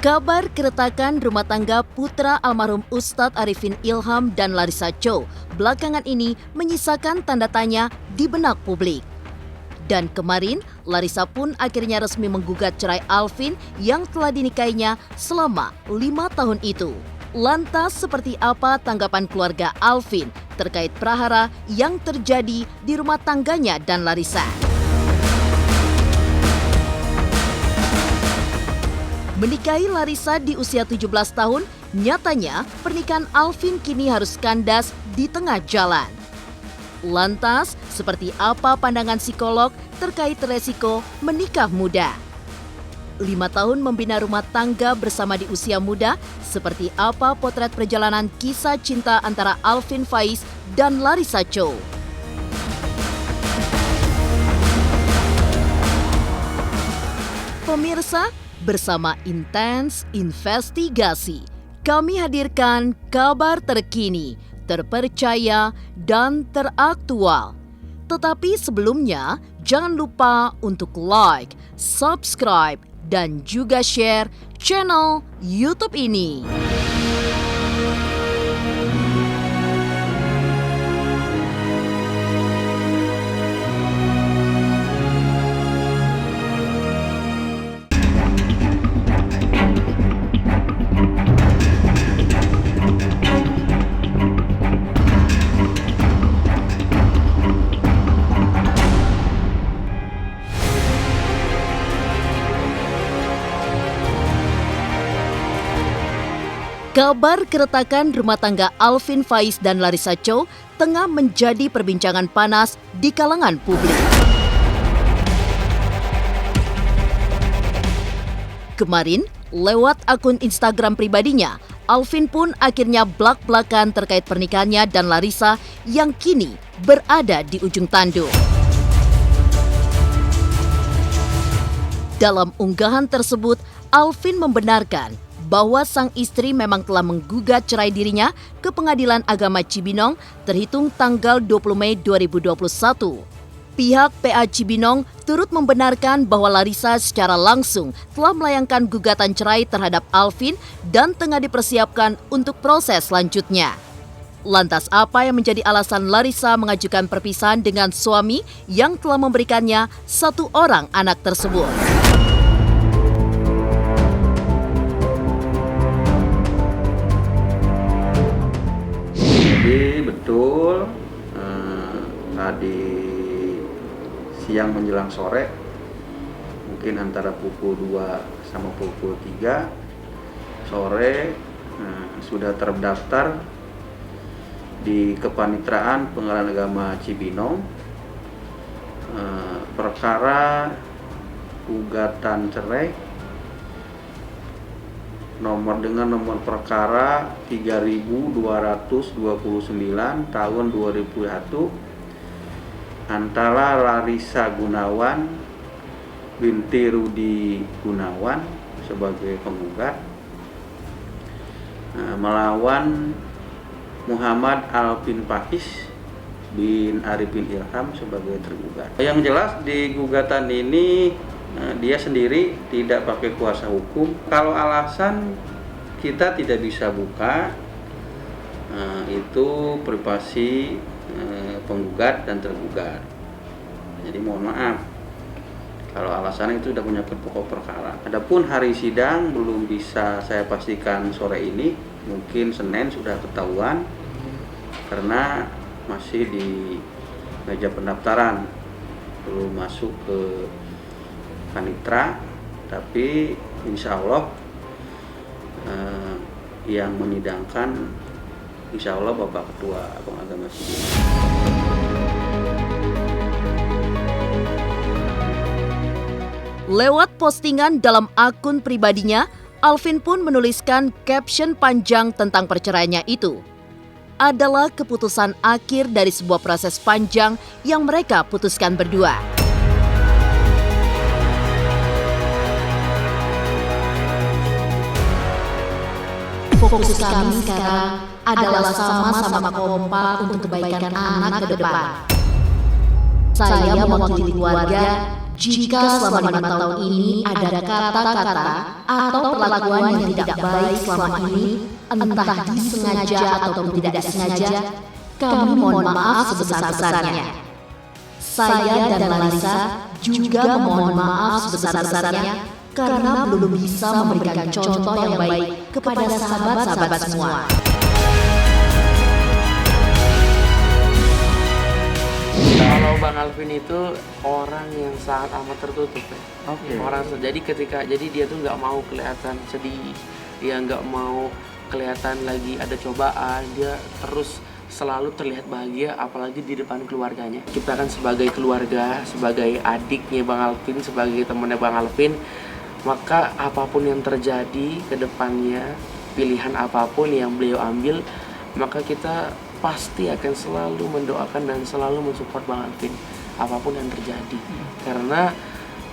Kabar keretakan rumah tangga putra almarhum Ustadz Arifin Ilham dan Larissa Chow belakangan ini menyisakan tanda tanya di benak publik. Dan kemarin, Larissa pun akhirnya resmi menggugat cerai Alvin yang telah dinikahinya selama 5 tahun itu. Lantas seperti apa tanggapan keluarga Alvin terkait prahara yang terjadi di rumah tangganya dan Larissa? Menikahi Larissa di usia 17 tahun, nyatanya pernikahan Alvin kini harus kandas di tengah jalan. Lantas, seperti apa pandangan psikolog terkait resiko menikah muda? 5 tahun membina rumah tangga bersama di usia muda, seperti apa potret perjalanan kisah cinta antara Alvin Faiz dan Larissa Chow? Pemirsa, bersama Intens Investigasi, kami hadirkan kabar terkini, terpercaya, dan teraktual. Tetapi sebelumnya, jangan lupa untuk like, subscribe, dan juga share channel YouTube ini. Kabar keretakan rumah tangga Alvin Faiz dan Larissa Chow tengah menjadi perbincangan panas di kalangan publik. Kemarin, lewat akun Instagram pribadinya, Alvin pun akhirnya blak-blakan terkait pernikahannya dan Larissa yang kini berada di ujung tanduk. Dalam unggahan tersebut, Alvin membenarkan bahwa sang istri memang telah menggugat cerai dirinya ke Pengadilan Agama Cibinong terhitung tanggal 20 Mei 2021. Pihak PA Cibinong turut membenarkan bahwa Larissa secara langsung telah melayangkan gugatan cerai terhadap Alvin dan tengah dipersiapkan untuk proses selanjutnya. Lantas apa yang menjadi alasan Larissa mengajukan perpisahan dengan suami yang telah memberikannya 1 orang anak tersebut? Jadi betul tadi siang menjelang sore, mungkin antara pukul 2 sama pukul 3 sore sudah terdaftar di Kepanitraan Pengadilan Agama Cibinong perkara gugatan cerai dengan nomor perkara 3229 tahun 2021 antara Larissa Gunawan binti Rudi Gunawan sebagai penggugat melawan Muhammad Alvin Faiz bin Arifin Ilham sebagai tergugat. Yang jelas di gugatan ini dia sendiri tidak pakai kuasa hukum. Kalau alasan kita tidak bisa buka, itu privasi penggugat dan tergugat. Jadi mohon maaf kalau alasan itu sudah menyangkut pokok perkara. Adapun hari sidang belum bisa saya pastikan sore ini, mungkin Senin sudah ketahuan karena masih di meja pendaftaran, belum masuk ke panitra, tapi insya Allah yang menyidangkan insya Allah Bapak Ketua Agama Cibinong. Lewat postingan dalam akun pribadinya, Alvin pun menuliskan caption panjang tentang perceraiannya itu. Adalah keputusan akhir dari sebuah proses panjang yang mereka putuskan berdua. Fokus kami sekarang adalah sama-sama kompak untuk kebaikan anak ke depan. Saya mewakili keluarga Jika selama 5 tahun ini ada kata-kata atau perlakuan yang tidak baik selama ini, entah disengaja ataupun tidak disengaja, kami mohon maaf sebesar-besarnya. Saya dan Larissa juga memohon maaf sebesar-besarnya karena belum bisa memberikan contoh yang baik kepada sahabat-sahabat semua. Kalau Bang Alvin itu orang yang sangat amat tertutup ya. Jadi dia tuh nggak mau kelihatan sedih, dia nggak mau kelihatan lagi ada cobaan, dia terus selalu terlihat bahagia, apalagi di depan keluarganya. Kita kan sebagai keluarga, sebagai adiknya Bang Alvin, sebagai temannya Bang Alvin, maka apapun yang terjadi ke depannya, pilihan apapun yang beliau ambil, maka kita pasti akan selalu mendoakan dan selalu mensupport Bang Alvin apapun yang terjadi, karena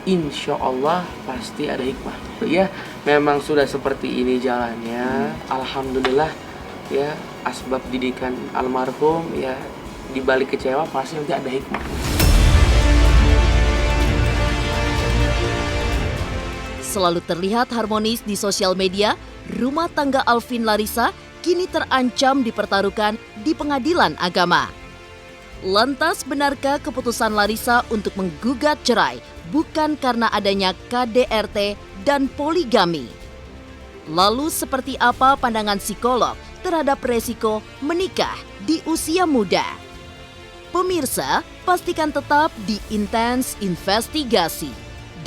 insya Allah pasti ada hikmah. Ya memang sudah seperti ini jalannya, alhamdulillah ya, asbab didikan almarhum ya, dibalik kecewa pasti nanti ada hikmah. Selalu terlihat harmonis di sosial media, rumah tangga Alvin Larissa kini terancam dipertaruhkan di pengadilan agama. Lantas benarkah keputusan Larissa untuk menggugat cerai bukan karena adanya KDRT dan poligami? Lalu seperti apa pandangan psikolog terhadap resiko menikah di usia muda? Pemirsa, pastikan tetap di Intens Investigasi.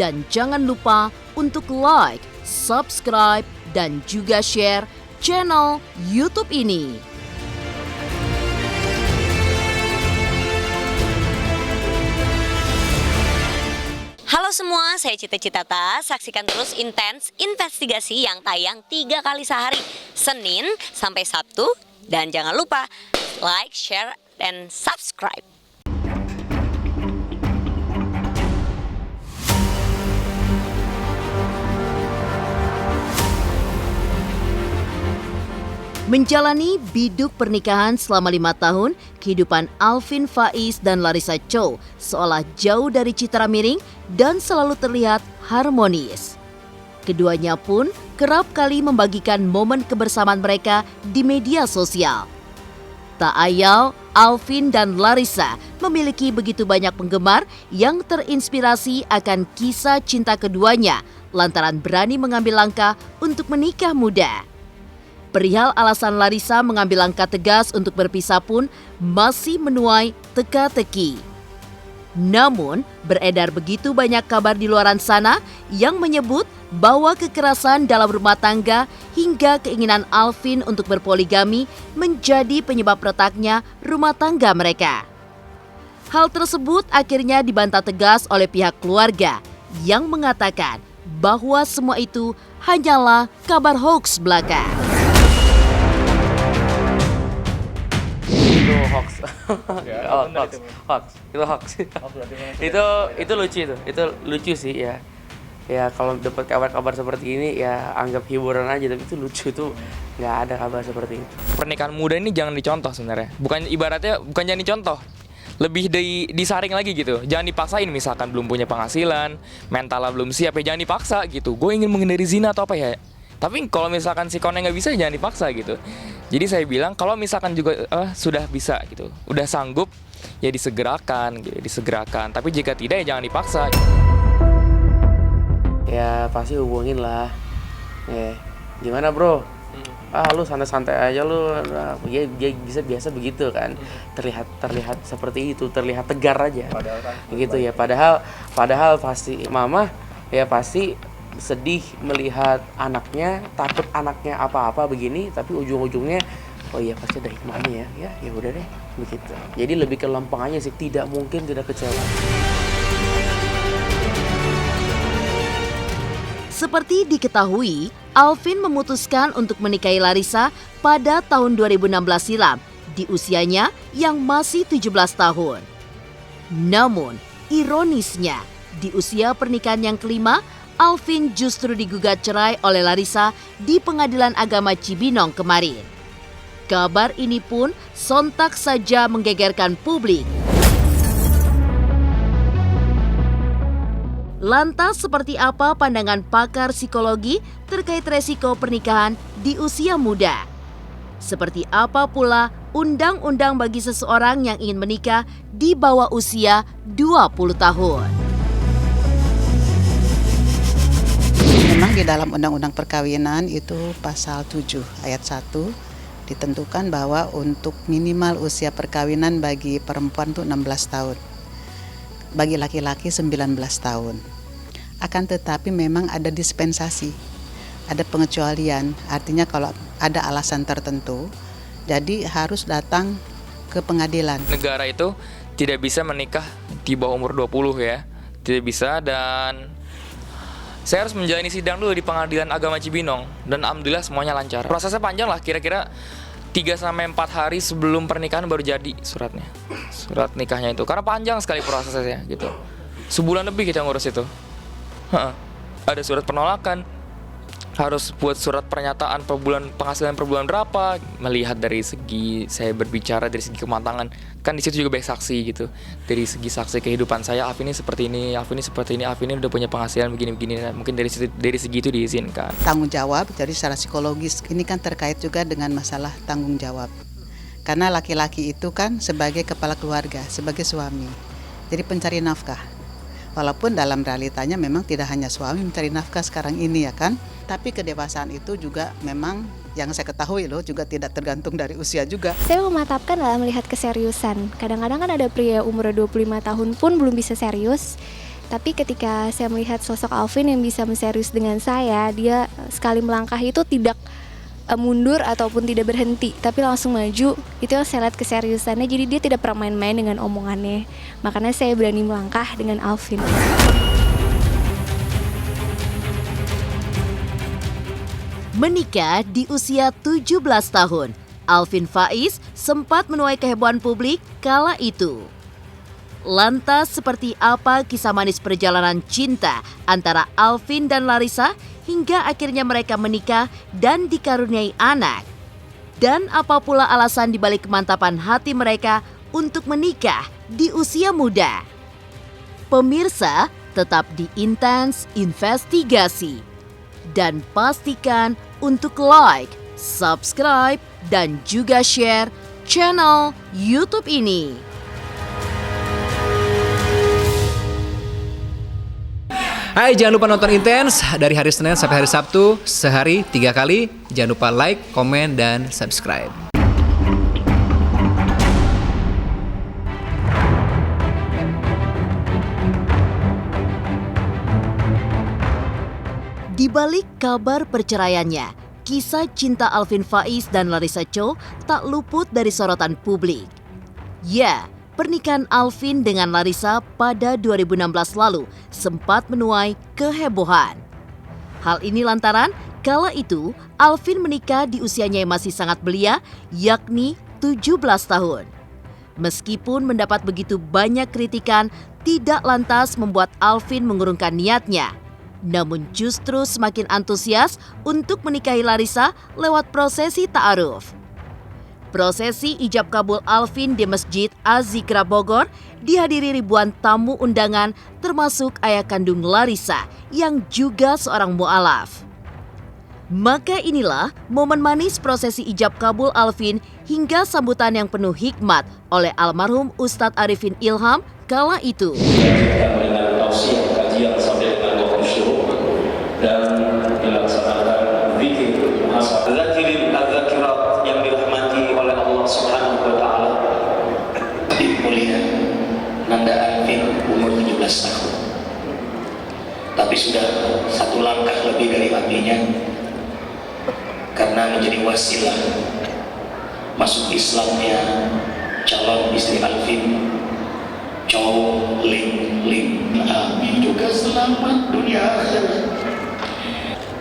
Dan jangan lupa untuk like, subscribe, dan juga share channel YouTube ini. Halo semua, saya Cita Citata. Saksikan terus Intens Investigasi yang tayang 3 kali sehari, Senin sampai Sabtu. Dan jangan lupa like, share, dan subscribe. Menjalani biduk pernikahan selama 5 tahun, kehidupan Alvin Faiz dan Larissa Chow seolah jauh dari citra miring dan selalu terlihat harmonis. Keduanya pun kerap kali membagikan momen kebersamaan mereka di media sosial. Tak ayal, Alvin dan Larissa memiliki begitu banyak penggemar yang terinspirasi akan kisah cinta keduanya lantaran berani mengambil langkah untuk menikah muda. Perihal alasan Larissa mengambil langkah tegas untuk berpisah pun masih menuai teka-teki. Namun, beredar begitu banyak kabar di luaran sana yang menyebut bahwa kekerasan dalam rumah tangga hingga keinginan Alvin untuk berpoligami menjadi penyebab retaknya rumah tangga mereka. Hal tersebut akhirnya dibantah tegas oleh pihak keluarga yang mengatakan bahwa semua itu hanyalah kabar hoax belaka. Hoax. Itu lucu sih ya. Ya kalau dapat kabar-kabar seperti ini ya anggap hiburan aja, tapi itu lucu, itu nggak ada kabar seperti itu. Pernikahan muda ini jangan dicontoh sebenarnya. Bukan jangan dicontoh. Lebih disaring lagi gitu. Jangan dipaksain, misalkan belum punya penghasilan, mentalnya belum siap ya jangan dipaksa gitu. Gue ingin menghindari zina atau apa ya. Tapi kalau misalkan si konnya nggak bisa jangan dipaksa gitu. Jadi saya bilang kalau misalkan juga sudah bisa gitu, udah sanggup ya disegerakan gitu, disegerakan. Tapi jika tidak ya jangan dipaksa. Ya pasti hubungin lah. Gimana bro? Lu santai-santai aja lu. Ya bisa biasa begitu kan. Terlihat seperti itu, terlihat tegar aja. Gitu ya. Padahal pasti mama ya pasti sedih melihat anaknya, takut anaknya apa-apa begini, tapi ujung-ujungnya oh iya pasti ada hikmahnya ya udah deh begitu. Jadi lebih ke lempeng aja sih, tidak mungkin tidak kecewa. Seperti diketahui, Alvin memutuskan untuk menikahi Larissa pada tahun 2016 silam di usianya yang masih 17 tahun. Namun, ironisnya, di usia pernikahan yang kelima, Alvin justru digugat cerai oleh Larissa di Pengadilan Agama Cibinong kemarin. Kabar ini pun sontak saja menggegerkan publik. Lantas seperti apa pandangan pakar psikologi terkait resiko pernikahan di usia muda? Seperti apa pula undang-undang bagi seseorang yang ingin menikah di bawah usia 20 tahun? Memang di dalam Undang-Undang Perkawinan itu pasal 7 ayat 1 ditentukan bahwa untuk minimal usia perkawinan bagi perempuan itu 16 tahun. Bagi laki-laki 19 tahun. Akan tetapi memang ada dispensasi, ada pengecualian, artinya kalau ada alasan tertentu, jadi harus datang ke pengadilan. Negara itu tidak bisa menikah di bawah umur 20 ya, tidak bisa, dan saya harus menjalani sidang dulu di Pengadilan Agama Cibinong, dan alhamdulillah semuanya lancar. Prosesnya panjang lah, kira-kira 3-4 hari sebelum pernikahan baru jadi surat nikahnya itu, karena panjang sekali prosesnya gitu. Sebulan lebih kita ngurus itu. Ada surat penolakan, harus buat surat pernyataan penghasilan per bulan berapa, melihat dari segi saya berbicara dari segi kematangan, kan di situ juga banyak saksi gitu. Dari segi saksi kehidupan saya, Afin ini seperti ini, Afin ini seperti ini, Afin ini udah punya penghasilan begini-begini. Mungkin dari segi itu diizinkan. Tanggung jawab, jadi secara psikologis ini kan terkait juga dengan masalah tanggung jawab. Karena laki-laki itu kan sebagai kepala keluarga, sebagai suami, jadi pencari nafkah. Walaupun dalam realitanya memang tidak hanya suami mencari nafkah sekarang ini ya kan, tapi kedewasaan itu juga memang yang saya ketahui loh juga tidak tergantung dari usia juga. Saya mematapkan dalam melihat keseriusan. Kadang-kadang kan ada pria umur 25 tahun pun belum bisa serius. Tapi ketika saya melihat sosok Alvin yang bisa menserius dengan saya, dia sekali melangkah itu tidak mundur ataupun tidak berhenti, tapi langsung maju. Itu yang saya lihat keseriusannya, jadi dia tidak pernah main-main dengan omongannya. Makanya saya berani melangkah dengan Alvin. Menikah di usia 17 tahun, Alvin Faiz sempat menuai kehebohan publik kala itu. Lantas seperti apa kisah manis perjalanan cinta antara Alvin dan Larissa hingga akhirnya mereka menikah dan dikaruniai anak? Dan apa pula alasan dibalik kemantapan hati mereka untuk menikah di usia muda? Pemirsa, tetap di Intens Investigasi. Dan pastikan untuk like, subscribe, dan juga share channel YouTube ini. Hai, jangan lupa nonton Intens dari hari Senin sampai hari Sabtu, sehari 3 kali. Jangan lupa like, komen, dan subscribe. Di balik kabar perceraiannya, kisah cinta Alvin Faiz dan Larissa Chow tak luput dari sorotan publik. Ya, pernikahan Alvin dengan Larissa pada 2016 lalu sempat menuai kehebohan. Hal ini lantaran kala itu Alvin menikah di usianya yang masih sangat belia, yakni 17 tahun. Meskipun mendapat begitu banyak kritikan, tidak lantas membuat Alvin mengurungkan niatnya. Namun justru semakin antusias untuk menikahi Larissa lewat prosesi ta'aruf. Prosesi ijab kabul Alvin di Masjid Az-Zikra Bogor dihadiri ribuan tamu undangan termasuk ayah kandung Larissa yang juga seorang mu'alaf. Maka inilah momen manis prosesi ijab kabul Alvin hingga sambutan yang penuh hikmat oleh almarhum Ustadz Arifin Ilham kala itu. Dengan tausiah kajian sampai dengan 20 syuruk dan dilaksanakan zikir muhasabah. Zakirin az-zakirat yang dirahmati oleh Allah Subhanahu wa taala. Di mulia Nanda Alvin umur 17 tahun. Tapi sudah satu langkah lebih dari hatinya karena menjadi wasilah masuk Islamnya calon istri Alvin Chow Ling Ling. Amin juga selamat dunia akhirat.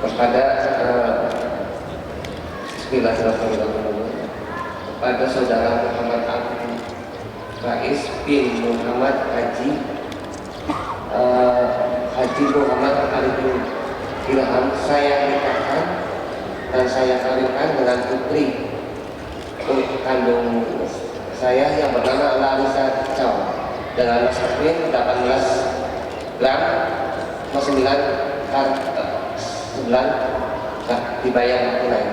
Kepada Bismillahirrahmanirrahim, kepada saudara Muhammad Alvin Faiz bin Muhammad Haji Muhammad Arifin Ilham, saya nikahkan dan saya kawinkan dengan putri kandung saya yang bernama Larissa Chow dengan Alvin 18 gram sebulan nggak dibayar tunai.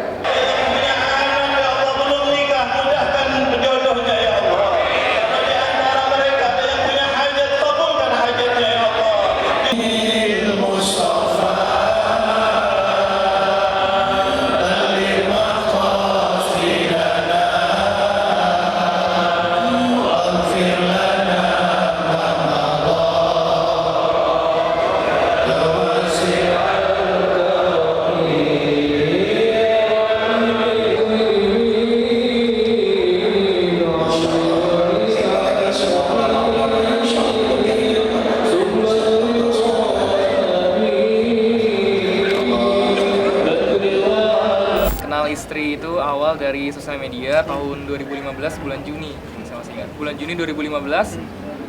Istri itu awal dari sosial media tahun 2015 bulan Juni, saya masih ingat. Bulan Juni 2015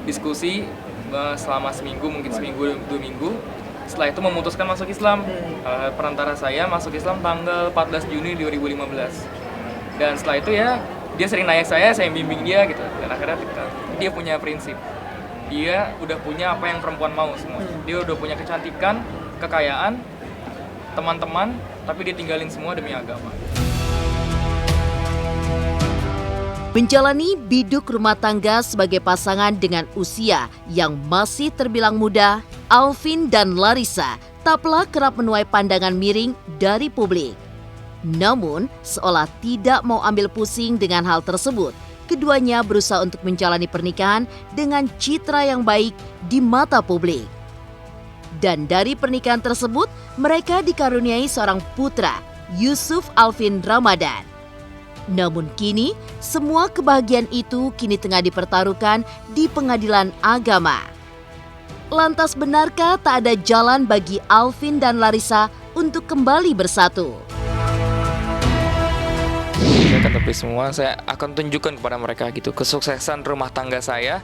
diskusi selama seminggu, mungkin seminggu 2 minggu. Setelah itu memutuskan masuk Islam. Perantara saya masuk Islam tanggal 14 Juni 2015. Dan setelah itu ya dia sering nanya saya bimbing dia gitu. Dan akhirnya dia punya prinsip. Dia udah punya apa yang perempuan mau semua. Dia udah punya kecantikan, kekayaan, teman-teman, tapi dia tinggalin semua demi agama. Menjalani biduk rumah tangga sebagai pasangan dengan usia yang masih terbilang muda, Alvin dan Larissa tak pelak kerap menuai pandangan miring dari publik. Namun, seolah tidak mau ambil pusing dengan hal tersebut, keduanya berusaha untuk menjalani pernikahan dengan citra yang baik di mata publik. Dan dari pernikahan tersebut, mereka dikaruniai seorang putra, Yusuf Alvin Ramadan. Namun kini, semua kebahagiaan itu kini tengah dipertaruhkan di pengadilan agama. Lantas benarkah tak ada jalan bagi Alvin dan Larissa untuk kembali bersatu? Tapi semua saya akan tunjukkan kepada mereka gitu, kesuksesan rumah tangga saya.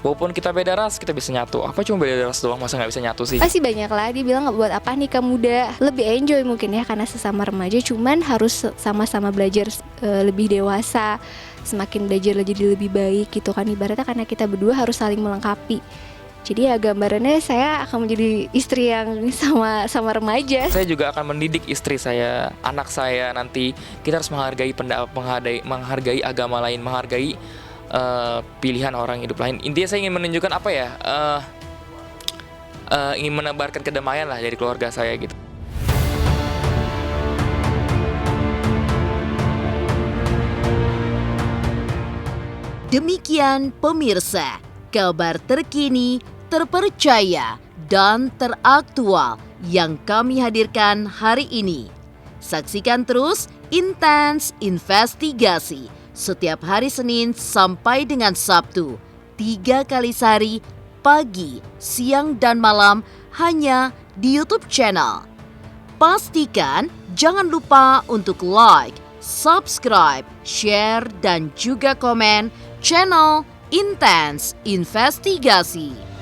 Walaupun kita beda ras, kita bisa nyatu. Apa cuma beda ras doang, masa nggak bisa nyatu sih? Pasti banyak lah, dia bilang buat apa nikah muda. Lebih enjoy mungkin ya, karena sesama remaja. Cuman harus sama-sama belajar lebih dewasa. Semakin belajar jadi lebih baik gitu kan. Ibaratnya karena kita berdua harus saling melengkapi. Jadi ya gambarannya saya akan menjadi istri yang sama remaja. Saya juga akan mendidik istri saya, anak saya nanti. Kita harus menghargai agama lain, menghargai pilihan orang hidup lain. Intinya saya ingin menunjukkan apa ya, ingin menebarkan kedamaian lah dari keluarga saya gitu. Demikian pemirsa, kabar terkini, terpercaya, dan teraktual yang kami hadirkan hari ini. Saksikan terus Intens Investigasi setiap hari Senin sampai dengan Sabtu, 3 kali sehari, pagi, siang, dan malam, hanya di YouTube channel. Pastikan jangan lupa untuk like, subscribe, share, dan juga komen channel Intens Investigasi.